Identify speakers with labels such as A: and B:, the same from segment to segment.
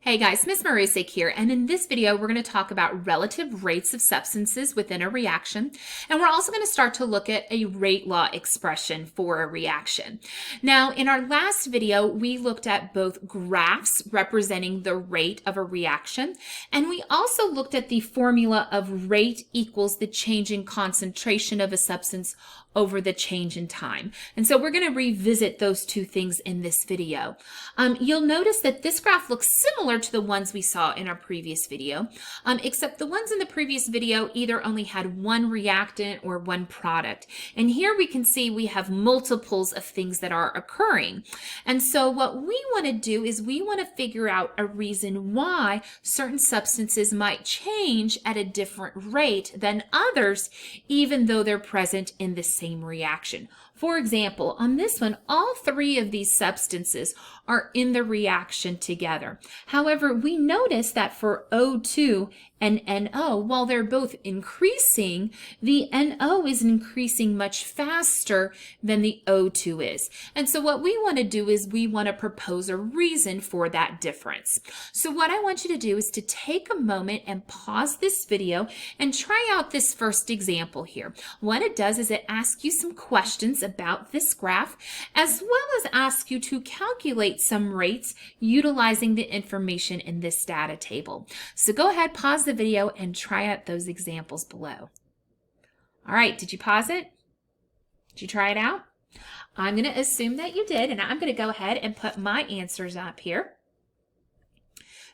A: Hey guys, Ms. Marusik here, and in this video we're going to talk about relative rates of substances within a reaction, and we're also going to start to look at a rate law expression for a reaction. Now, in our last video, we looked at both graphs representing the rate of a reaction, and we also looked at the formula of rate equals the change in concentration of a substance over the change in time. And so we're going to revisit those two things in this video. You'll notice that this graph looks similar to the ones we saw in our previous video, except the ones in the previous video either only had one reactant or one product. And here we can see we have multiples of things that are occurring. And so what we want to do is we want to figure out a reason why certain substances might change at a different rate than others, even though they're present in the same reaction. For example, on this one, all three of these substances are in the reaction together. However, we notice that for O2 and NO, while they're both increasing, the NO is increasing much faster than the O2 is. And so what we want to do is we want to propose a reason for that difference. So what I want you to do is to take a moment and pause this video and try out this first example here. What it does is it asks you some questions about this graph, as well as ask you to calculate some rates utilizing the information in this data table. So go ahead, pause the video and try out those examples below. All right, did you pause it? Did you try it out? I'm going to assume that you did, and I'm going to go ahead and put my answers up here.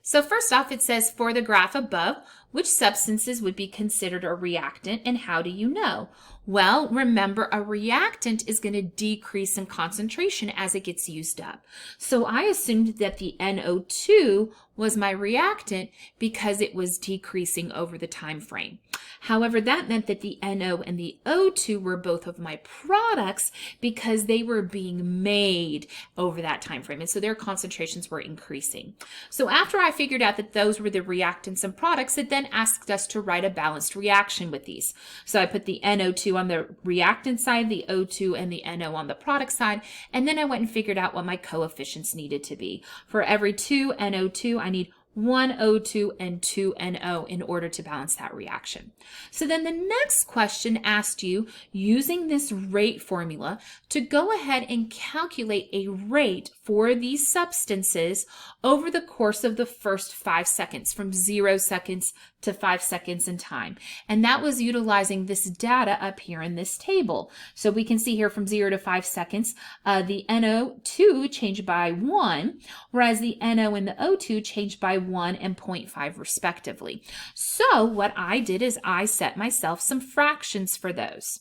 A: So first off, it says for the graph above, which substances would be considered a reactant and how do you know? Well, remember, a reactant is going to decrease in concentration as it gets used up. So I assumed that the NO2 was my reactant because it was decreasing over the time frame. However, that meant that the NO and the O2 were both of my products because they were being made over that time frame, and so their concentrations were increasing. So after I figured out that those were the reactants and products, it then asked us to write a balanced reaction with these. So I put the NO2 on the reactant side, the O2 and the NO on the product side, and then I went and figured out what my coefficients needed to be. For every 2 NO2, I need 1 O2 and 2 NO in order to balance that reaction. So then the next question asked you, using this rate formula, to go ahead and calculate a rate for these substances over the course of the first 5 seconds, from 0 seconds to 5 seconds in time. And that was utilizing this data up here in this table. So we can see here from 0 to 5 seconds, the NO2 changed by 1, whereas the NO and the O2 changed by 1 and 0.5 respectively. So what I did is I set myself some fractions for those,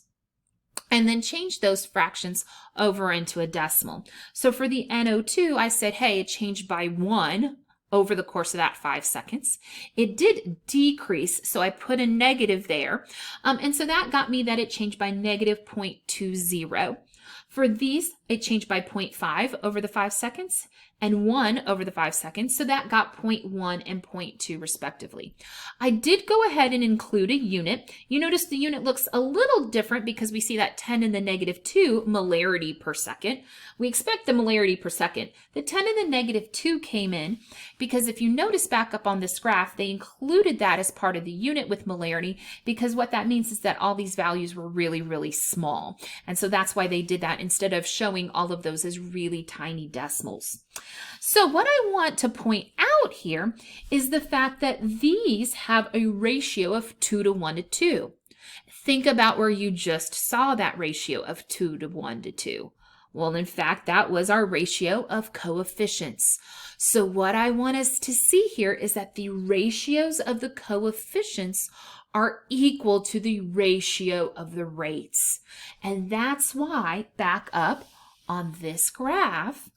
A: and then change those fractions over into a decimal. So for the NO2, I said, hey, it changed by 1 over the course of that 5 seconds. It did decrease, so I put a negative there. And so that got me that it changed by negative 0.20. For these, it changed by 0.5 over the 5 seconds and 1 over the 5 seconds, so that got 0.1 and 0.2 respectively. I did go ahead and include a unit. You notice the unit looks a little different because we see that 10 in the negative 2 molarity per second. We expect the molarity per second. The 10 in the negative 2 came in because if you notice back up on this graph, they included that as part of the unit with molarity, because what that means is that all these values were really, really small. And so that's why they did that instead of showing all of those as really tiny decimals. So what I want to point out here is the fact that these have a ratio of 2 to 1 to 2. Think about where you just saw that ratio of 2 to 1 to 2. Well, in fact, that was our ratio of coefficients. So what I want us to see here is that the ratios of the coefficients are equal to the ratio of the rates. And that's why, back up on this graph,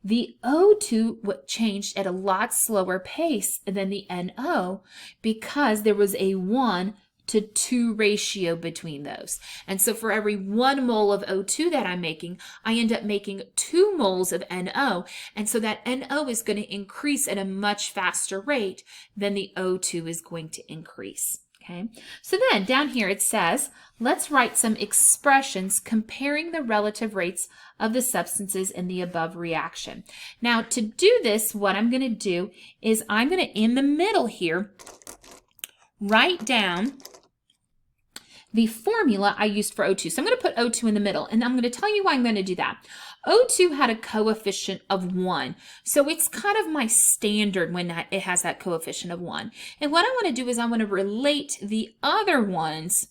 A: the O2 changed at a lot slower pace than the NO because there was a 1 to 2 ratio between those. And so for every 1 mole of O2 that I'm making, I end up making 2 moles of NO. And so that NO is going to increase at a much faster rate than the O2 is going to increase. Okay, so then down here it says, let's write some expressions comparing the relative rates of the substances in the above reaction. Now to do this, what I'm going to do is I'm going to, in the middle here, write down the formula I used for O2. So I'm going to put O2 in the middle, and I'm going to tell you why I'm going to do that. O2 had a coefficient of 1, so it's kind of my standard when it has that coefficient of 1. And what I want to do is I want to relate the other ones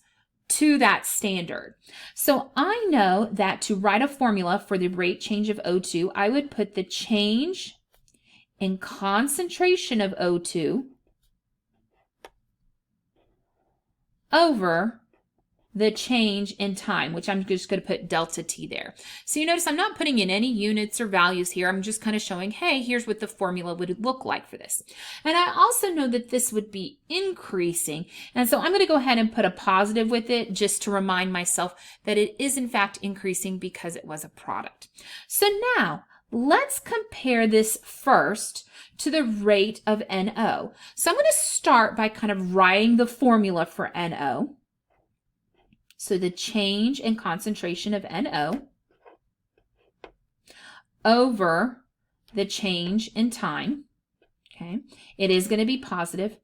A: to that standard. So I know that to write a formula for the rate change of O2, I would put the change in concentration of O2 over the change in time, which I'm just going to put delta T there. So you notice I'm not putting in any units or values here. I'm just kind of showing, hey, here's what the formula would look like for this. And I also know that this would be increasing. And so I'm going to go ahead and put a positive with it just to remind myself that it is in fact increasing because it was a product. So now let's compare this first to the rate of NO. So I'm going to start by kind of writing the formula for NO. So the change in concentration of NO over the change in time, okay? It is going to be positive,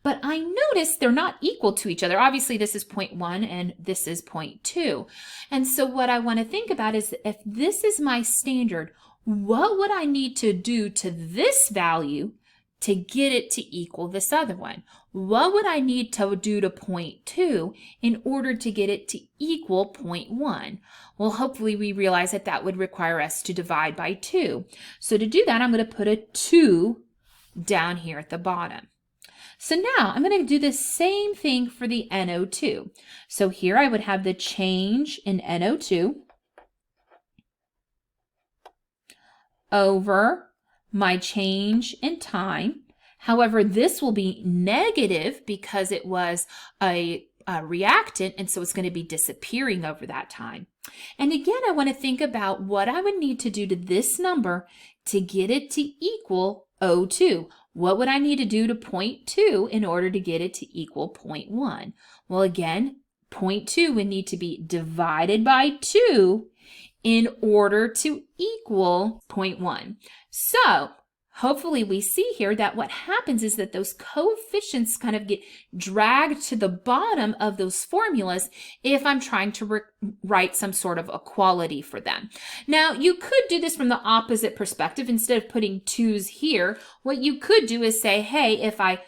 A: but I notice they're not equal to each other. Obviously, this is 0.1 and this is 0.2. And so what I want to think about is if this is my standard, what would I need to do to this value to get it to equal this other one? What would I need to do to 0.2 in order to get it to equal 0.1? Well, hopefully we realize that that would require us to divide by 2. So to do that, I'm going to put a 2 down here at the bottom. So now I'm going to do the same thing for the NO2. So here I would have the change in NO2 over my change in time. However, this will be negative because it was a reactant, and so it's going to be disappearing over that time. And again, I want to think about what I would need to do to this number to get it to equal O2. What would I need to do to 0.2 in order to get it to equal 0.1? Well, again, 0.2 would need to be divided by 2 in order to equal 0.1. So hopefully we see here that what happens is that those coefficients kind of get dragged to the bottom of those formulas if I'm trying to write some sort of equality for them. Now, you could do this from the opposite perspective. Instead of putting 2's here, what you could do is say, hey, if I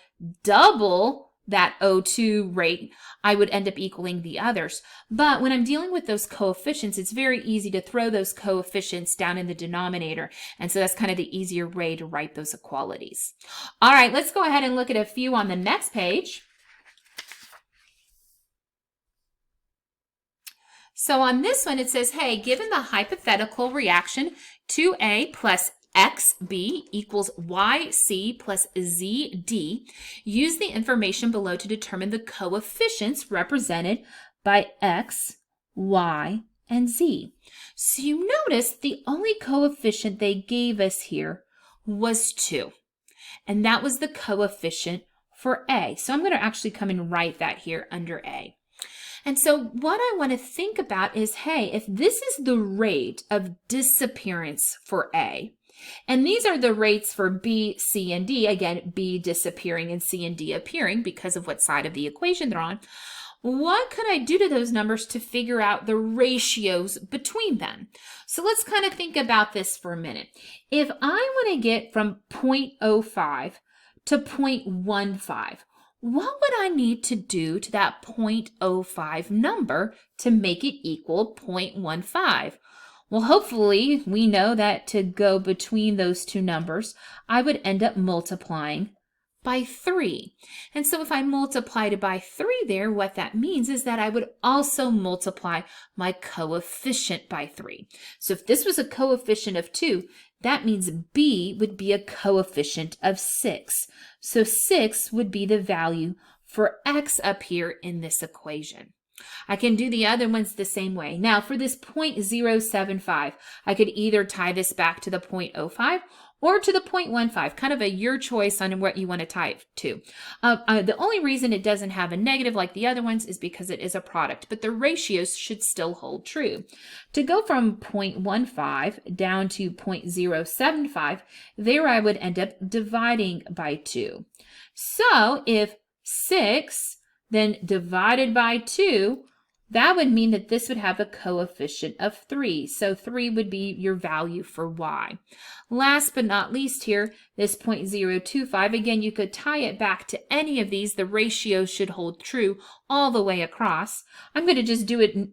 A: double that O2 rate, I would end up equaling the others. But when I'm dealing with those coefficients, it's very easy to throw those coefficients down in the denominator. And so that's kind of the easier way to write those equalities. All right, let's go ahead and look at a few on the next page. So on this one, it says, hey, given the hypothetical reaction 2A plus XB equals YC plus ZD, use the information below to determine the coefficients represented by X, Y, and Z. So you notice the only coefficient they gave us here was 2. And that was the coefficient for A. So I'm going to actually come and write that here under A. And so what I want to think about is, hey, if this is the rate of disappearance for A, and these are the rates for B, C, and D, again, B disappearing and C and D appearing because of what side of the equation they're on, what could I do to those numbers to figure out the ratios between them? So let's kind of think about this for a minute. If I want to get from 0.05 to 0.15, what would I need to do to that 0.05 number to make it equal 0.15? Well, hopefully we know that to go between those two numbers, I would end up multiplying by 3. And so if I multiplied it by 3 there, what that means is that I would also multiply my coefficient by 3. So if this was a coefficient of 2, that means B would be a coefficient of 6. So 6 would be the value for X up here in this equation. I can do the other ones the same way. Now for this 0.075, I could either tie this back to the 0.05 or to the 0.15, kind of a your choice on what you want to type to. The only reason it doesn't have a negative like the other ones is because it is a product, but the ratios should still hold true. To go from 0.15 down to 0.075, there I would end up dividing by 2. So if 6 then divided by 2, that would mean that this would have a coefficient of 3. So 3 would be your value for y. Last but not least here, this 0.025, again, you could tie it back to any of these. The ratio should hold true all the way across. I'm going to just do it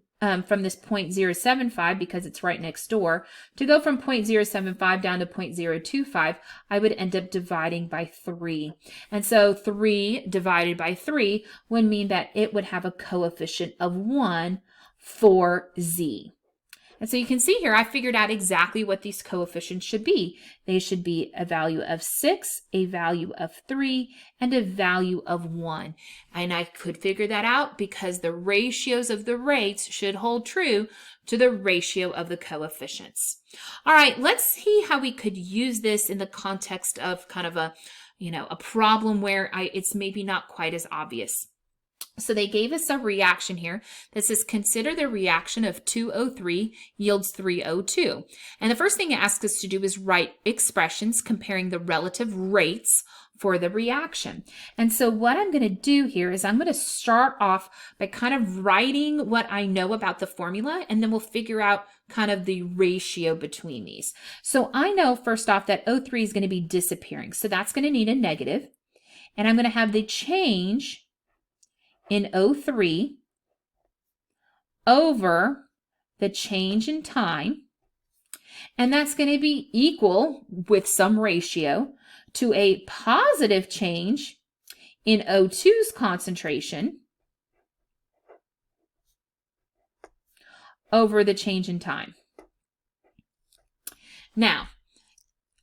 A: from this 0.075 because it's right next door. To go from 0.075 down to 0.025, I would end up dividing by 3. And so 3 divided by 3 would mean that it would have a coefficient of 1 for z. And so you can see here, I figured out exactly what these coefficients should be. They should be a value of 6, a value of 3, and a value of 1. And I could figure that out because the ratios of the rates should hold true to the ratio of the coefficients. All right, let's see how we could use this in the context of kind of a problem where it's maybe not quite as obvious. So they gave us a reaction here that says consider the reaction of 2O3 yields 3O2. And the first thing it asks us to do is write expressions comparing the relative rates for the reaction. And so what I'm going to do here is I'm going to start off by kind of writing what I know about the formula, and then we'll figure out kind of the ratio between these. So I know first off that O3 is going to be disappearing. So that's going to need a negative. And I'm going to have the change in O3 over the change in time, and that's going to be equal with some ratio to a positive change in O2's concentration over the change in time. Now,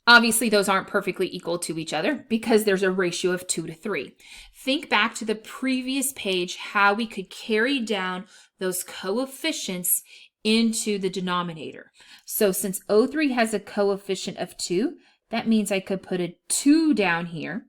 A: obviously, those aren't perfectly equal to each other because there's a ratio of 2 to 3. Think back to the previous page how we could carry down those coefficients into the denominator. So since O3 has a coefficient of 2, that means I could put a 2 down here.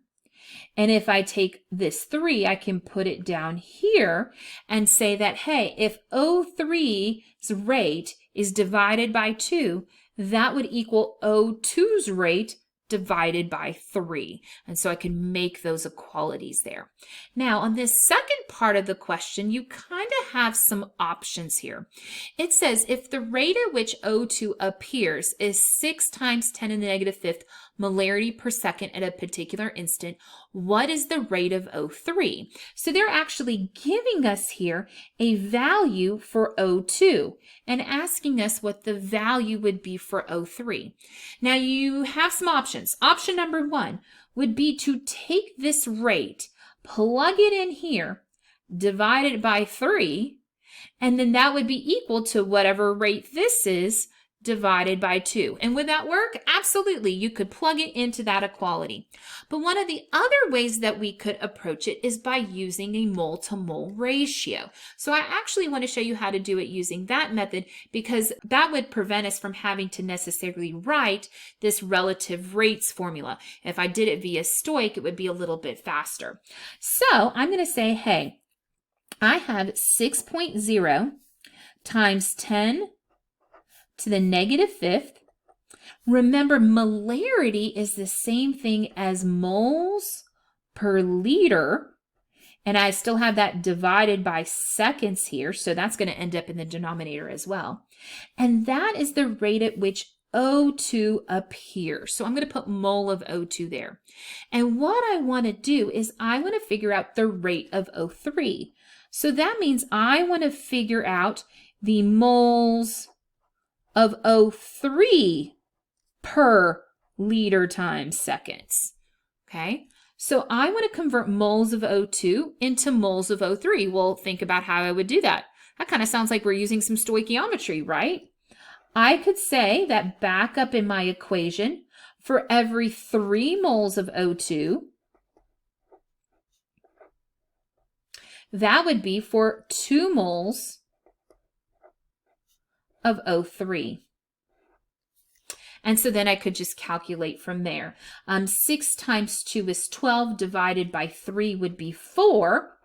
A: And if I take this 3, I can put it down here and say that, hey, if O3's rate is divided by 2, that would equal O2's rate divided by 3. And so I can make those equalities there. Now, on this second part of the question, you kind of have some options here. It says if the rate at which O2 appears is 6 times 10 to the negative 5th molarity per second at a particular instant, what is the rate of O3? So they're actually giving us here a value for O2 and asking us what the value would be for O3. Now you have some options. Option number 1 would be to take this rate, plug it in here, divide it by 3, and then that would be equal to whatever rate this is divided by 2. And would that work? Absolutely. You could plug it into that equality. But one of the other ways that we could approach it is by using a mole-to-mole ratio. So I actually want to show you how to do it using that method because that would prevent us from having to necessarily write this relative rates formula. If I did it via Stoich, it would be a little bit faster. So I'm going to say, hey, I have 6.0 times 10 to the negative 5th. Remember, molarity is the same thing as moles per liter. And I still have that divided by seconds here. So that's going to end up in the denominator as well. And that is the rate at which O2 appears. So I'm going to put mole of O2 there. And what I want to do is I want to figure out the rate of O3. So that means I want to figure out the moles of O3 per liter times seconds. Okay, so I want to convert moles of O2 into moles of O3. Well, think about how I would do that. That kind of sounds like we're using some stoichiometry, right? I could say that back up in my equation, for every 3 moles of O2, that would be for 2 moles of O3. And so then I could just calculate from there. 6 times 2 is 12, divided by 3 would be 4.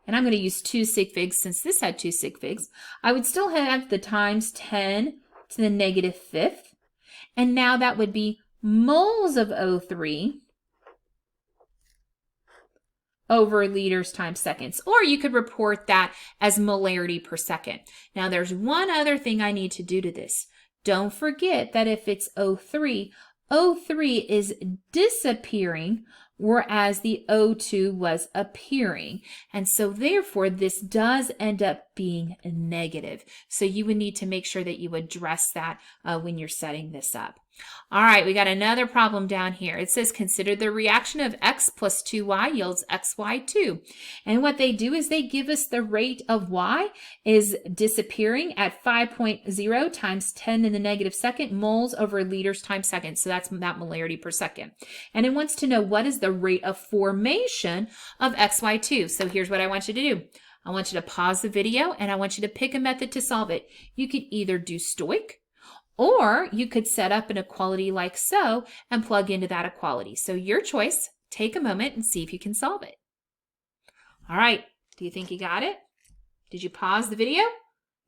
A: And I'm going to use 2 sig figs since this had 2 sig figs. I would still have the times 10 to the negative 5th. And now that would be moles of O3 over liters times seconds. Or you could report that as molarity per second. Now there's one other thing I need to do to this. Don't forget that if it's O3, O3 is disappearing, whereas the O2 was appearing. And so therefore, this does end up being negative. So you would need to make sure that you address that when you're setting this up. All right, we got another problem down here. It says, consider the reaction of x plus 2y yields xy2. And what they do is they give us the rate of y is disappearing at 5.0 times 10 in the negative second moles over liters times seconds. So that's that molarity per second. And it wants to know what is the rate of formation of xy2. So here's what I want you to do. I want you to pause the video and I want you to pick a method to solve it. You could either do Stoich, or you could set up an equality like so and plug into that equality. So your choice, take a moment and see if you can solve it. All right, do you think you got it? Did you pause the video?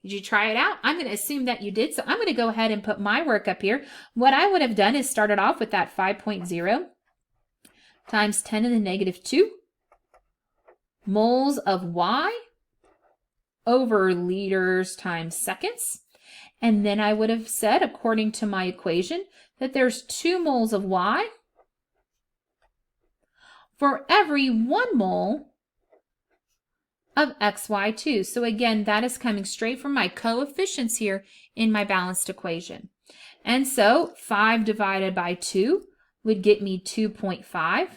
A: Did you try it out? I'm going to assume that you did, so I'm going to go ahead and put my work up here. What I would have done is started off with that 5.0 times 10 to the negative 2 moles of y over liters times seconds. And then I would have said, according to my equation, that there's 2 moles of y for every 1 mole of xy2. So again, that is coming straight from my coefficients here in my balanced equation. And so 5 divided by 2 would get me 2.5.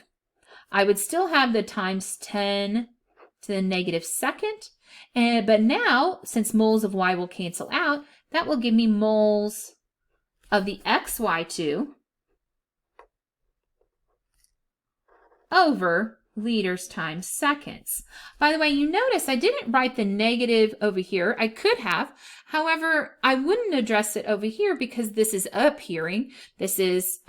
A: I would still have the times 10 to the negative second. But now, since moles of y will cancel out, that will give me moles of the xy2 over liters times seconds. By the way, you notice I didn't write the negative over here. I could have. However, I wouldn't address it over here because this is appearing. This is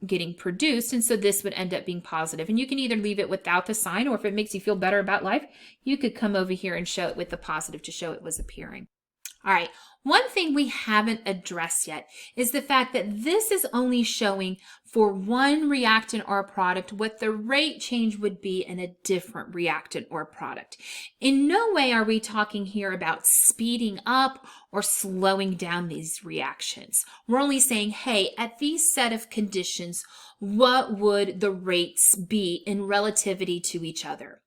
A: getting produced, and so this would end up being positive. And you can either leave it without the sign, or if it makes you feel better about life, you could come over here and show it with the positive to show it was appearing. All right, one thing we haven't addressed yet is the fact that this is only showing for one reactant or product what the rate change would be in a different reactant or product. In no way are we talking here about speeding up or slowing down these reactions. We're only saying, hey, at these set of conditions, what would the rates be in relativity to each other?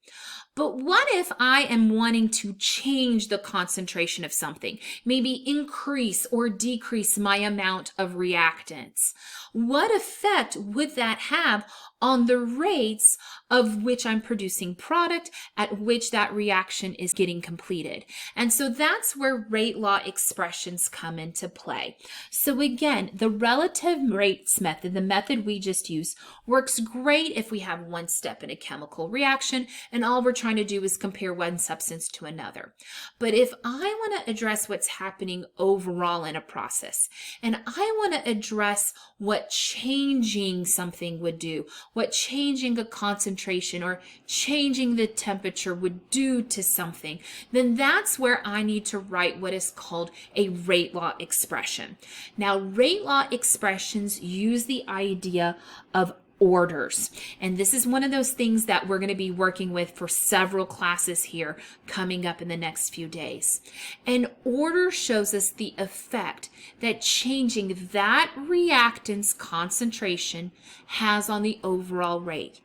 A: But what if I am wanting to change the concentration of something, maybe increase or decrease my amount of reactants? What effect would that have on the rates of which I'm producing product at which that reaction is getting completed? And so that's where rate law expressions come into play. So again, the relative rates method, the method we just used, works great if we have one step in a chemical reaction and all we're trying to do is compare one substance to another. But if I want to address what's happening overall in a process, and I want to address what changing something would do, what changing a concentration or changing the temperature would do to something, then that's where I need to write what is called a rate law expression. Now, rate law expressions use the idea of orders. And this is one of those things that we're going to be working with for several classes here coming up in the next few days. An order shows us the effect that changing that reactant's concentration has on the overall rate.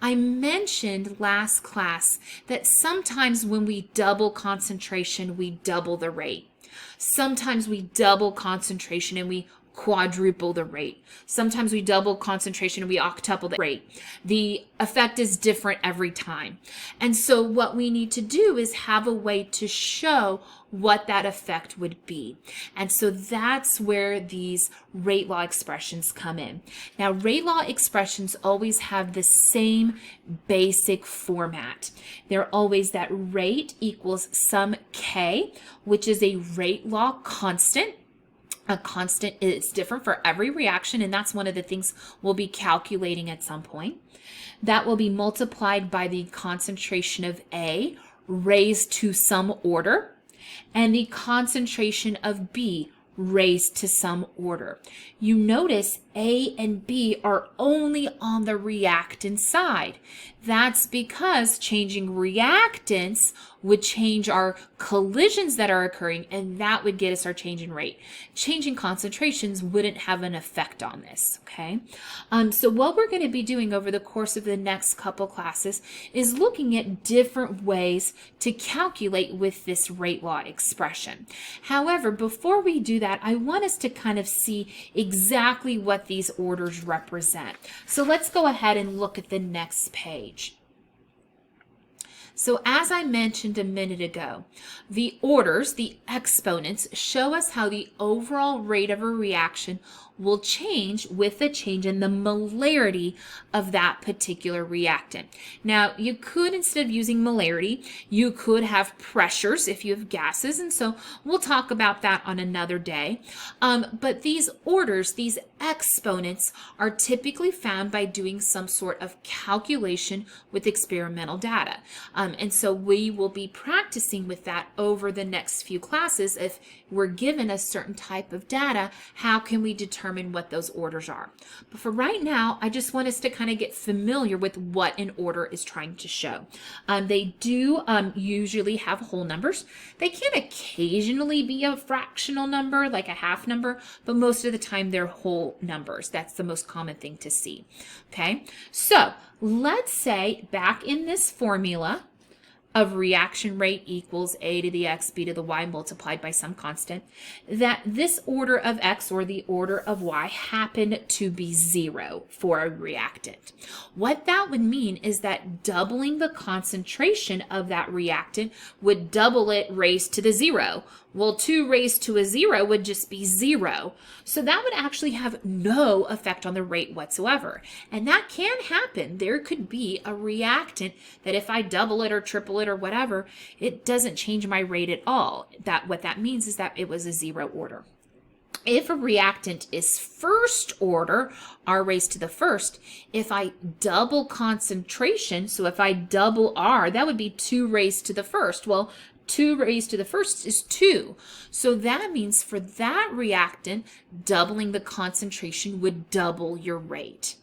A: I mentioned last class that sometimes when we double concentration, we double the rate. Sometimes we double concentration and we quadruple the rate. Sometimes we double concentration and we octuple the rate. The effect is different every time. And so what we need to do is have a way to show what that effect would be. And so that's where these rate law expressions come in. Now, rate law expressions always have the same basic format. They're always that rate equals some K, which is a rate law constant. A constant is different for every reaction, and that's one of the things we'll be calculating at some point. That will be multiplied by the concentration of A raised to some order, and the concentration of B raised to some order. You notice A and B are only on the reactant side. That's because changing reactants would change our collisions that are occurring, and that would get us our change in rate. Changing concentrations wouldn't have an effect on this, okay? So what we're going to be doing over the course of the next couple classes is looking at different ways to calculate with this rate law expression. However, before we do that, I want us to kind of see exactly what these orders represent. So let's go ahead and look at the next page. So as I mentioned a minute ago, the orders, the exponents, show us how the overall rate of a reaction will change with the change in the molarity of that particular reactant. Now, you could, instead of using molarity, you could have pressures if you have gases, and so we'll talk about that on another day. But these orders, these exponents, are typically found by doing some sort of calculation with experimental data. And so we will be practicing with that over the next few classes. If we're given a certain type of data, how can we determine what those orders are? But for right now, I just want us to kind of get familiar with what an order is trying to show. They do usually have whole numbers. They can occasionally be a fractional number, like a half number, but most of the time they're whole numbers. That's the most common thing to see. Okay, so let's say back in this formula of reaction rate equals A to the X, B to the Y multiplied by some constant, that this order of X or the order of Y happened to be 0 for a reactant. What that would mean is that doubling the concentration of that reactant would double it raised to the 0. Well, 2 raised to a 0 would just be 0. So that would actually have no effect on the rate whatsoever. And that can happen. There could be a reactant that if I double it or triple it or whatever, it doesn't change my rate at all. What that means is that it was a 0 order. If a reactant is first order, R raised to the first, if I double concentration, so if I double R, that would be 2 raised to the first. Well, 2 raised to the first is 2. So that means for that reactant, doubling the concentration would double your rate.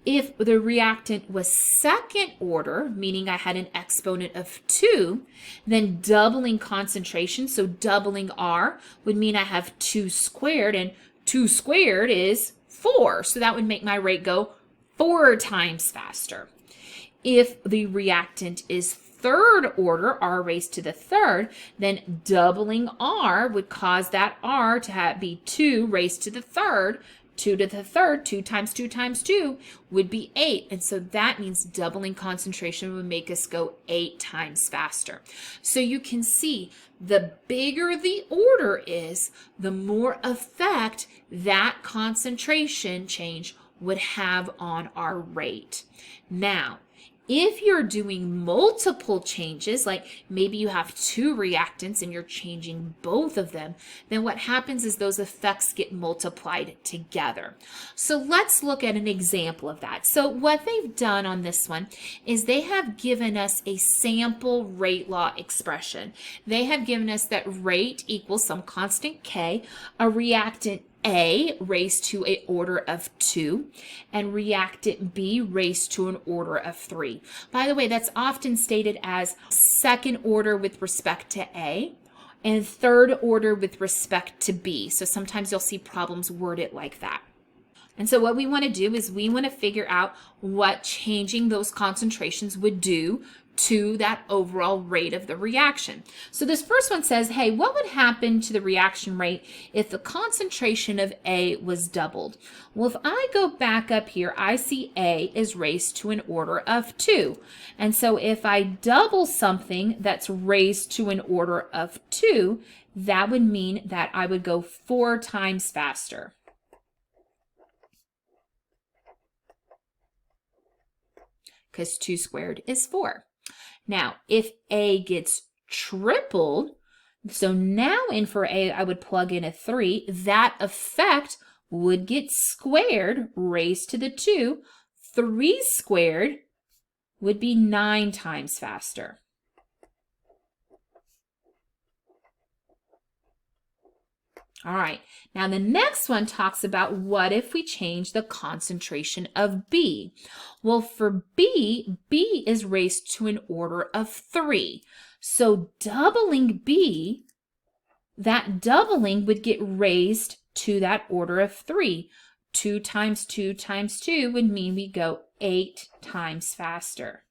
A: If the reactant was second order, meaning I had an exponent of 2, then doubling concentration, so doubling R, would mean I have 2 squared, and 2 squared is 4. So that would make my rate go 4 times faster. If the reactant is third order, R raised to the third, then doubling R would cause that R to be 2 raised to the third. 2 to the third, 2 times 2 times 2 would be 8. And so that means doubling concentration would make us go 8 times faster. So you can see the bigger the order is, the more effect that concentration change would have on our rate. Now, if you're doing multiple changes, like maybe you have 2 reactants and you're changing both of them, then what happens is those effects get multiplied together. So let's look at an example of that. So what they've done on this one is they have given us a sample rate law expression. They have given us that rate equals some constant K, a reactant A raised to an order of 2, and reactant B raised to an order of 3. By the way, that's often stated as second order with respect to A and third order with respect to B. So sometimes you'll see problems worded like that. And so what we want to do is we want to figure out what changing those concentrations would do to that overall rate of the reaction. So this first one says, hey, what would happen to the reaction rate if the concentration of A was doubled? Well, if I go back up here, I see A is raised to an order of 2. And so if I double something that's raised to an order of 2, that would mean that I would go 4 times faster. Because 2 squared is 4. Now, if A gets tripled, So now in for A, I would plug in a 3. That effect would get squared, raised to the 2. 3 squared would be 9 times faster. All right, now the next one talks about what if we change the concentration of B? Well, for B is raised to an order of 3. So doubling B, that doubling would get raised to that order of 3. 2 times 2 times 2 would mean we go 8 times faster.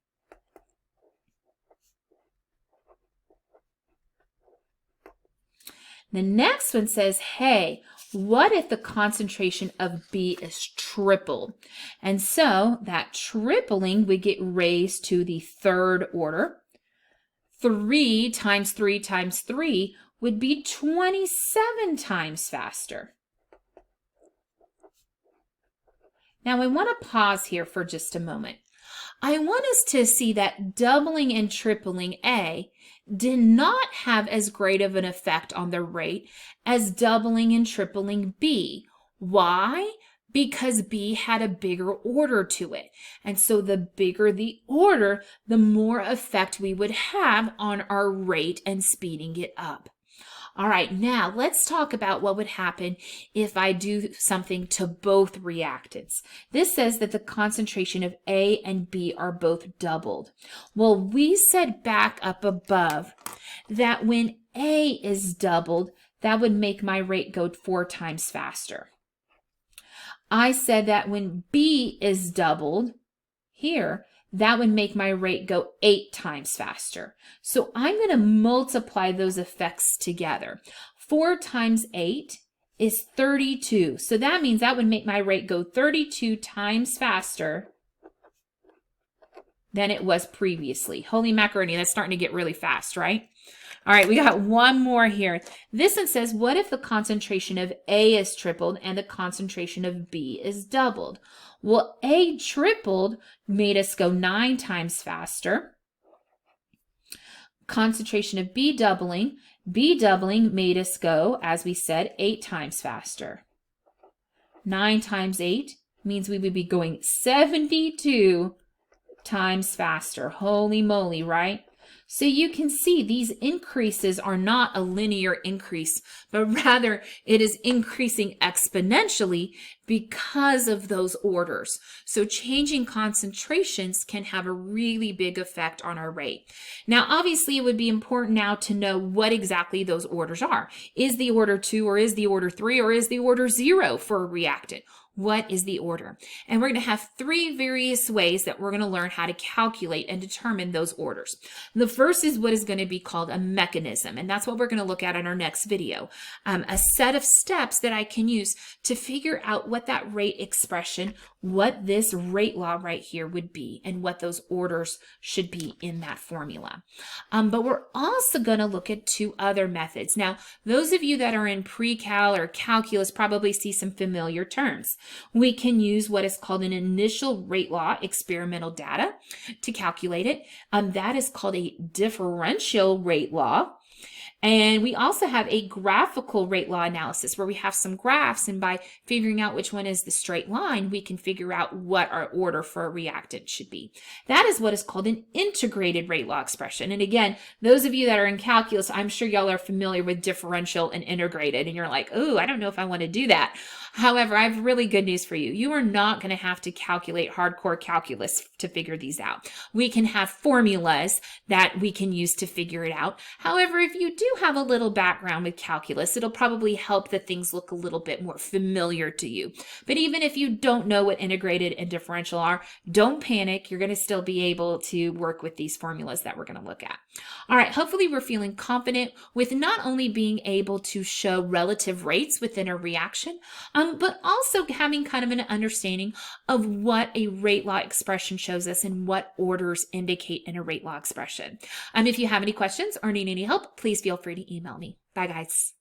A: The next one says, hey, what if the concentration of B is tripled? And so that tripling would get raised to the 3rd order. 3 times 3 times 3 would be 27 times faster. Now I want to pause here for just a moment. I want us to see that doubling and tripling A did not have as great of an effect on the rate as doubling and tripling B. Why? Because B had a bigger order to it. And so the bigger the order, the more effect we would have on our rate and speeding it up. All right, now let's talk about what would happen if I do something to both reactants. This says that the concentration of A and B are both doubled. Well, we said back up above that when A is doubled, that would make my rate go 4 times faster. I said that when B is doubled here, that would make my rate go 8 times faster. So I'm going to multiply those effects together. 4 times 8 is 32. So that means that would make my rate go 32 times faster than it was previously. Holy macaroni, that's starting to get really fast, right? All right, we got one more here. This one says, what if the concentration of A is tripled and the concentration of B is doubled? Well, A tripled made us go 9 times faster. Concentration of B doubling made us go, as we said, 8 times faster. 9 times 8 means we would be going 72 times faster. Holy moly, right? So you can see these increases are not a linear increase, but rather it is increasing exponentially because of those orders. So changing concentrations can have a really big effect on our rate. Now, obviously, it would be important now to know what exactly those orders are. Is the order 2 or is the order 3 or is the order 0 for a reactant? What is the order? And we're going to have 3 various ways that we're going to learn how to calculate and determine those orders. The first is what is going to be called a mechanism, and that's what we're going to look at in our next video. A set of steps that I can use to figure out what that rate expression, what this rate law right here would be, and what those orders should be in that formula. But we're also going to look at 2 other methods. Now, those of you that are in pre-cal or calculus probably see some familiar terms. We can use what is called an initial rate law experimental data to calculate it. That is called a differential rate law. And we also have a graphical rate law analysis where we have some graphs, and by figuring out which one is the straight line, we can figure out what our order for a reactant should be. That is what is called an integrated rate law expression. And again, those of you that are in calculus, I'm sure y'all are familiar with differential and integrated, and you're like, oh, I don't know if I want to do that. However, I have really good news for you. You are not going to have to calculate hardcore calculus to figure these out. We can have formulas that we can use to figure it out. However, if you do have a little background with calculus, it'll probably help that things look a little bit more familiar to you. But even if you don't know what integrated and differential are, don't panic. You're going to still be able to work with these formulas that we're going to look at. All right, hopefully we're feeling confident with not only being able to show relative rates within a reaction, but also having kind of an understanding of what a rate law expression shows us and what orders indicate in a rate law expression. If you have any questions or need any help, please feel free to email me. Bye, guys.